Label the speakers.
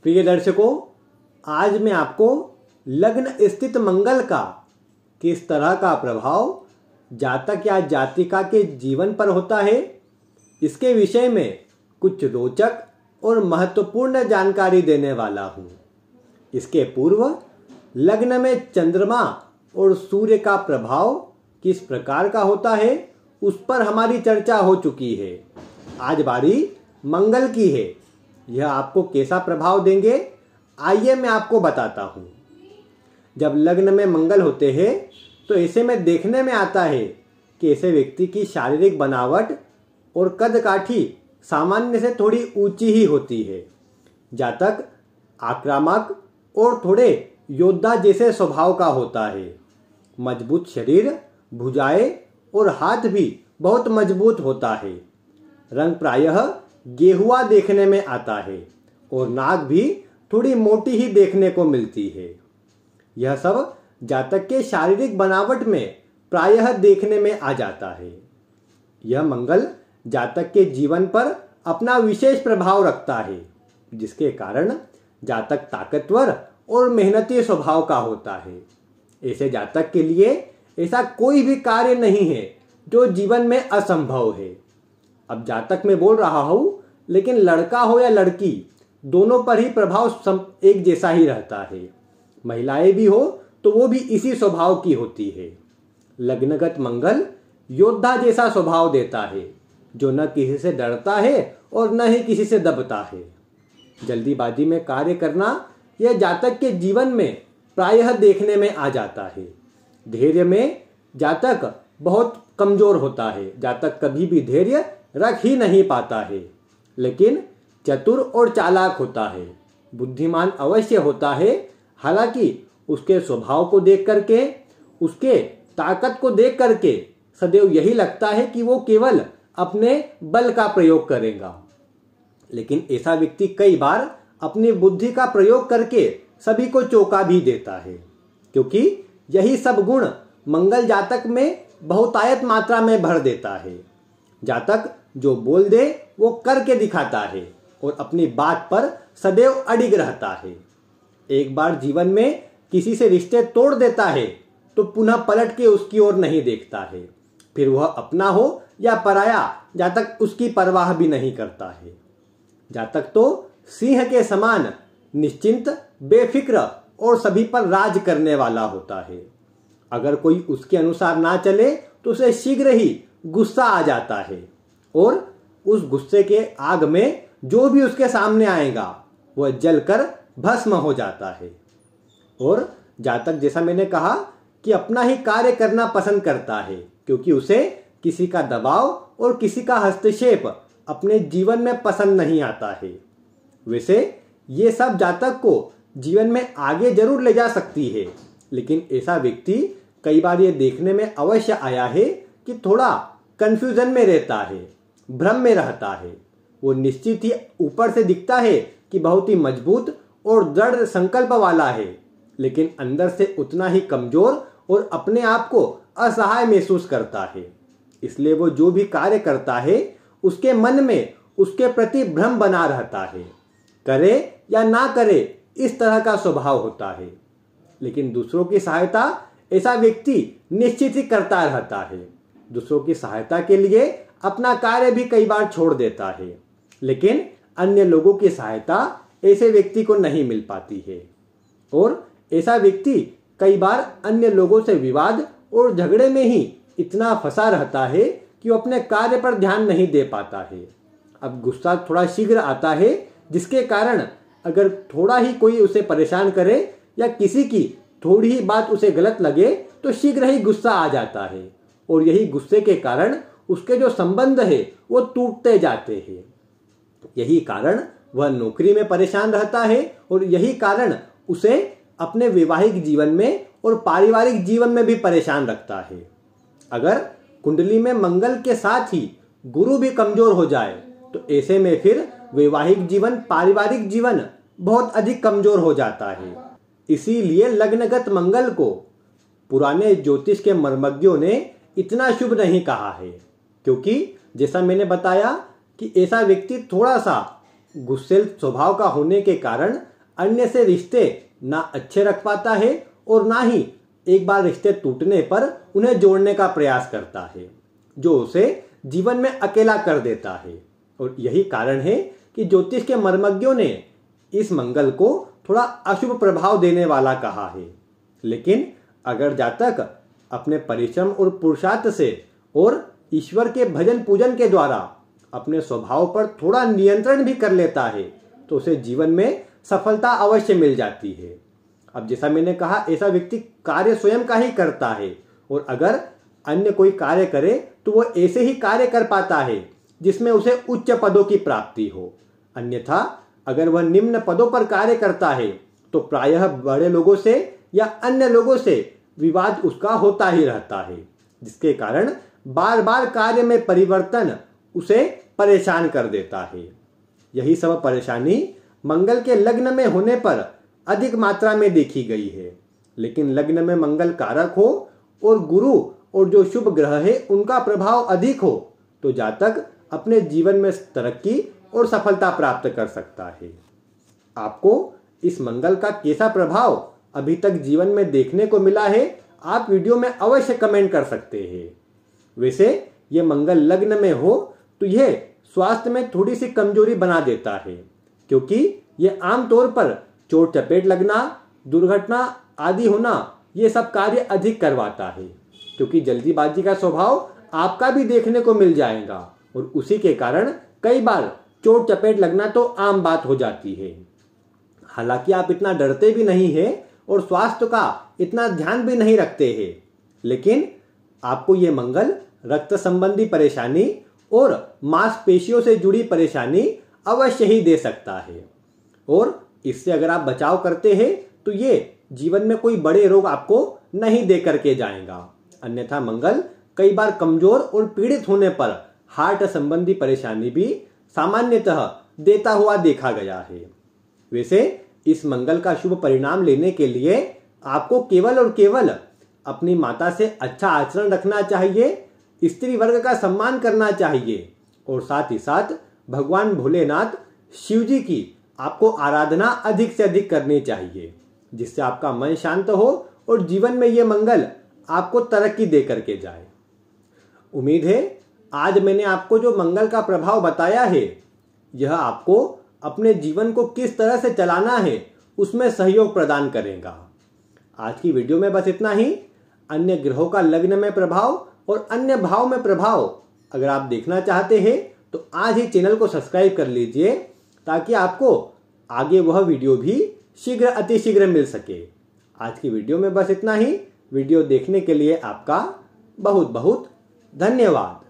Speaker 1: प्रिय दर्शकों, आज मैं आपको लग्न स्थित मंगल का किस तरह का प्रभाव जातक या जातिका के जीवन पर होता है, इसके विषय में कुछ रोचक और महत्वपूर्ण जानकारी देने वाला हूँ। इसके पूर्व लग्न में चंद्रमा और सूर्य का प्रभाव किस प्रकार का होता है, उस पर हमारी चर्चा हो चुकी है। आज बारी मंगल की है। यह आपको कैसा प्रभाव देंगे, आइए मैं आपको बताता हूँ। जब लग्न में मंगल होते हैं तो ऐसे में देखने में आता है कि ऐसे व्यक्ति की शारीरिक बनावट और कद काठी सामान्य से थोड़ी ऊंची ही होती है। जातक आक्रामक और थोड़े योद्धा जैसे स्वभाव का होता है। मजबूत शरीर, भुजाएं और हाथ भी बहुत मजबूत होता है। रंग प्रायः गेहुआ देखने में आता है और नाक भी थोड़ी मोटी ही देखने को मिलती है। यह सब जातक के शारीरिक बनावट में प्रायः देखने में आ जाता है। यह मंगल जातक के जीवन पर अपना विशेष प्रभाव रखता है, जिसके कारण जातक ताकतवर और मेहनती स्वभाव का होता है। ऐसे जातक के लिए ऐसा कोई भी कार्य नहीं है जो जीवन में असंभव है। अब जातक में बोल रहा हूं, लेकिन लड़का हो या लड़की, दोनों पर ही प्रभाव एक जैसा ही रहता है। महिलाएं भी हो तो वो भी इसी स्वभाव की होती है। लग्नगत मंगल योद्धा जैसा स्वभाव देता है, जो न किसी से डरता है और न ही किसी से दबता है। जल्दीबाजी में कार्य करना यह जातक के जीवन में प्रायः देखने में आ जाता है। धैर्य में जातक बहुत कमजोर होता है। जातक कभी भी धैर्य रख ही नहीं पाता है, लेकिन चतुर और चालाक होता है। बुद्धिमान अवश्य होता है, हालांकि उसके स्वभाव को देख करके, उसके ताकत को देख करके सदैव यही लगता है कि वो केवल अपने बल का प्रयोग करेगा। लेकिन ऐसा व्यक्ति कई बार अपनी बुद्धि का प्रयोग करके सभी को चौंका भी देता है, क्योंकि यही सब गुण मंगल जातक में बहुतायत मात्रा में भर देता है। जातक जो बोल दे वो करके दिखाता है और अपनी बात पर सदैव अडिग रहता है। एक बार जीवन में किसी से रिश्ते तोड़ देता है तो पुनः पलट के उसकी ओर नहीं देखता है। फिर वह अपना हो या पराया, जातक उसकी परवाह भी नहीं करता है। जातक तो सिंह के समान निश्चिंत, बेफिक्र और सभी पर राज करने वाला होता है। अगर कोई उसके अनुसार ना चले तो उसे शीघ्र ही गुस्सा आ जाता है और उस गुस्से के आग में जो भी उसके सामने आएगा वह जलकर भस्म हो जाता है। और जातक, जैसा मैंने कहा, कि अपना ही कार्य करना पसंद करता है, क्योंकि उसे किसी का दबाव और किसी का हस्तक्षेप अपने जीवन में पसंद नहीं आता है। वैसे ये सब जातक को जीवन में आगे जरूर ले जा सकती है, लेकिन ऐसा व्यक्ति कई बार ये देखने में अवश्य आया है कि थोड़ा कंफ्यूजन में रहता है, भ्रम में रहता है। वो निश्चित ही ऊपर से दिखता है कि बहुत ही मजबूत और दृढ़ संकल्प वाला है, लेकिन अंदर से उतना ही कमजोर और अपने आप को असहाय महसूस करता है। इसलिए वो जो भी कार्य करता है उसके मन में उसके प्रति भ्रम बना रहता है। करे या ना करे, इस तरह का स्वभाव होता है। लेकिन दूसरों की सहायता ऐसा व्यक्ति निश्चित ही करता रहता है। दूसरों की सहायता के लिए अपना कार्य भी कई बार छोड़ देता है, लेकिन अन्य लोगों की सहायता ऐसे व्यक्ति को नहीं मिल पाती है। और ऐसा व्यक्ति कई बार अन्य लोगों से विवाद और झगड़े में ही इतना फंसा रहता है कि वो अपने कार्य पर ध्यान नहीं दे पाता है। अब गुस्सा थोड़ा शीघ्र आता है, जिसके कारण अगर थोड़ा ही कोई उसे परेशान करे या किसी की थोड़ी ही बात उसे गलत लगे तो शीघ्र ही गुस्सा आ जाता है। और यही गुस्से के कारण उसके जो संबंध है वो टूटते जाते हैं। यही कारण वह नौकरी में परेशान रहता है और यही कारण उसे अपने वैवाहिक जीवन में और पारिवारिक जीवन में भी परेशान रखता है। अगर कुंडली में मंगल के साथ ही गुरु भी कमजोर हो जाए तो ऐसे में फिर वैवाहिक जीवन, पारिवारिक जीवन बहुत अधिक कमजोर हो जाता है। इसीलिए लग्नगत मंगल को पुराने ज्योतिष के मर्मज्ञों ने इतना शुभ नहीं कहा है, क्योंकि जैसा मैंने बताया कि ऐसा व्यक्ति थोड़ा सा गुस्सेल स्वभाव का होने के कारण अन्य से रिश्ते ना अच्छे रख पाता है और ना ही एक बार रिश्ते टूटने पर उन्हें जोड़ने का प्रयास करता है, जो उसे जीवन में अकेला कर देता है। और यही कारण है कि ज्योतिष के मर्मज्ञों ने इस मंगल को थोड़ा अशुभ प्रभाव देने वाला कहा है। लेकिन अगर जातक अपने परिश्रम और पुरुषार्थ से और ईश्वर के भजन पूजन के द्वारा अपने स्वभाव पर थोड़ा नियंत्रण भी कर लेता है तो उसे जीवन में सफलता अवश्य मिल जाती है। अब जैसा मैंने कहा, ऐसा व्यक्ति कार्य स्वयं का ही करता है और अगर अन्य कोई कार्य करे तो वो ऐसे ही कार्य कर पाता है जिसमें उसे उच्च पदों की प्राप्ति हो। अन्यथा अगर वह निम्न पदों पर कार्य करता है तो प्रायः बड़े लोगों से या अन्य लोगों से विवाद उसका होता ही रहता है, जिसके कारण बार बार कार्य में परिवर्तन उसे परेशान कर देता है। यही सब परेशानी मंगल के लग्न में होने पर अधिक मात्रा में देखी गई है। लेकिन लग्न में मंगल कारक हो और गुरु और जो शुभ ग्रह है उनका प्रभाव अधिक हो तो जातक अपने जीवन में तरक्की और सफलता प्राप्त कर सकता है। आपको इस मंगल का कैसा प्रभाव अभी तक जीवन में देखने को मिला है, आप वीडियो में अवश्य कमेंट कर सकते हैं। वैसे ये मंगल लग्न में हो तो यह स्वास्थ्य में थोड़ी सी कमजोरी बना देता है, क्योंकि यह आमतौर पर चोट चपेट लगना, दुर्घटना आदि होना, ये सब कार्य अधिक करवाता है। क्योंकि जल्दीबाजी का स्वभाव आपका भी देखने को मिल जाएगा और उसी के कारण कई बार चोट चपेट लगना तो आम बात हो जाती है। हालांकि आप इतना डरते भी नहीं हैं और स्वास्थ्य का इतना ध्यान भी नहीं रखते हैं, लेकिन आपको ये मंगल रक्त संबंधी परेशानी और मांसपेशियों से जुड़ी परेशानी अवश्य ही दे सकता है। और इससे अगर आप बचाव करते हैं तो ये जीवन में कोई बड़े रोग आपको नहीं दे करके जाएगा। अन्यथा मंगल कई बार कमजोर और पीड़ित होने पर हार्ट संबंधी परेशानी भी सामान्यतः देता हुआ देखा गया है। वैसे इस मंगल का शुभ परिणाम लेने के लिए आपको केवल और केवल अपनी माता से अच्छा आचरण रखना चाहिए, स्त्री वर्ग का सम्मान करना चाहिए और साथ ही साथ भगवान भोलेनाथ शिव जी की आपको आराधना अधिक से अधिक करनी चाहिए, जिससे आपका मन शांत हो और जीवन में ये मंगल आपको तरक्की दे करके जाए। उम्मीद है आज मैंने आपको जो मंगल का प्रभाव बताया है यह आपको अपने जीवन को किस तरह से चलाना है उसमें सहयोग प्रदान करेगा। आज की वीडियो में बस इतना ही। अन्य ग्रहों का लग्न में प्रभाव और अन्य भाव में प्रभाव अगर आप देखना चाहते हैं तो आज ही चैनल को सब्सक्राइब कर लीजिए, ताकि आपको आगे वह वीडियो भी शीघ्र अतिशीघ्र मिल सके। आज की वीडियो में बस इतना ही। वीडियो देखने के लिए आपका बहुत बहुत धन्यवाद।